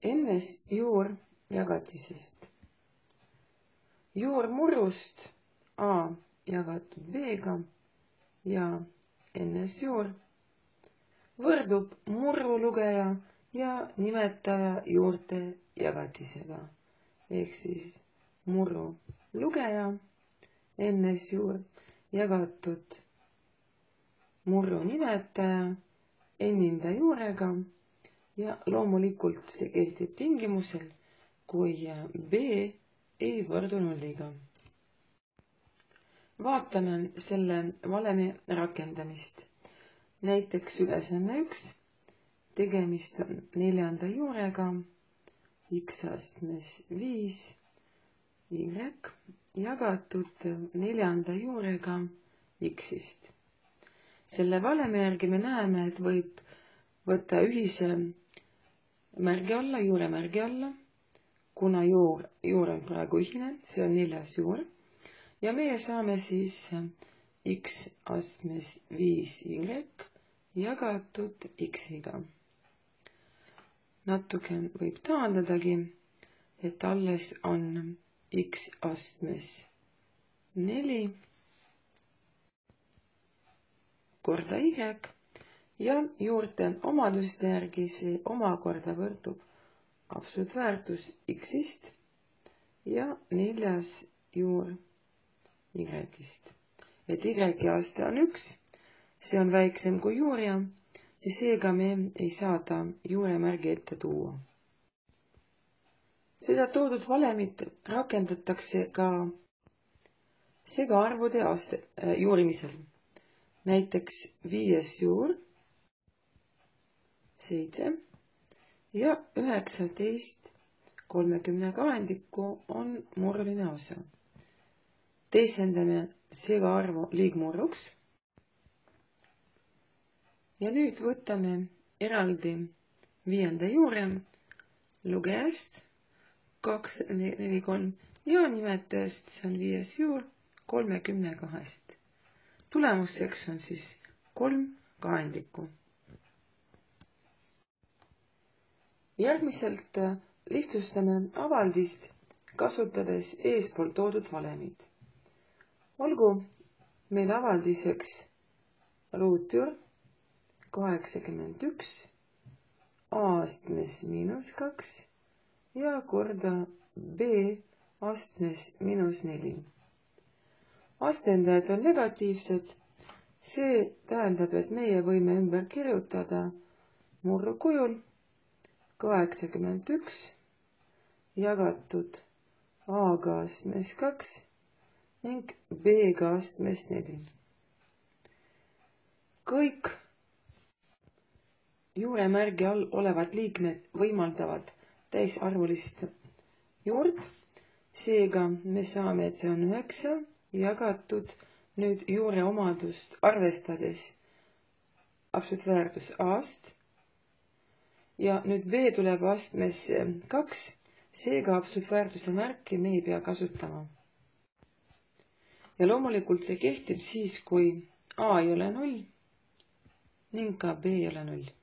ns juur jagatisest. Juur murrust a jagatud b-ga ja ns juur võrdub murrulugeja ja nimetaja juurte jagatisega ehk siis murrulugeja ns juur jagatud murru nimetaja n-inda juurega ja loomulikult see kehtib tingimusel, kui b ei võrdu nulliga. Vaatame selle valemi rakendamist. Näiteks ülesanne 1, tegemist on 4. juurega x astmes 5 y jagatud 4. juurega x-ist. Selle valemi järgi me näeme, et võib võtta ühise märgi alla, juuremärgi alla, kuna juur on praegu ühine, see on 4. juur, ja meie saame siis x astmes 5y jagatud x-iga. Natuke võib taandadagi, et alles on x astmes 4 korda y ja juurte omaduste järgi see omakorda võrdub absoluutväärtus x-ist ja 4. juur y-ist. Et y aste on 1, see on väiksem kui juur ja seega me ei saa ta juuremärgi ette tuua. Seda toodud valemit rakendatakse ka segaarvude juurimisel. Näiteks 5. juur 7 ja 19 32 on murruline osa. Teisendame segaarvu liigmurruks. Ja nüüd võtame eraldi 5. juure lugejast 2, 4, 3 ja nimetajast, see on 5. juur 32. Tulemuseks on siis 3 kahendikku. Järgmiselt lihtsustame avaldist, kasutades eespool toodud valemid. Olgu meil avaldiseks ruutjuur 81 a astmes -2 ja korda b astmes -4. Astendajad on negatiivsed, see tähendab, et meie võime ümber kirjutada murru kujul 81 jagatud a-ga astmes 2 ning b-ga astmes 4. Kõik juuremärgi all olevad liikmed võimaldavad täisarvulist juurt, seega me saame, et see on 9 jagatud nüüd juure omadust arvestades absoluutväärtus a-st ja nüüd b tuleb astmes 2, seega absoluutväärtuse märki me ei pea kasutama. Ja loomulikult see kehtib siis, kui a ei ole 0 ning ka b ei ole 0.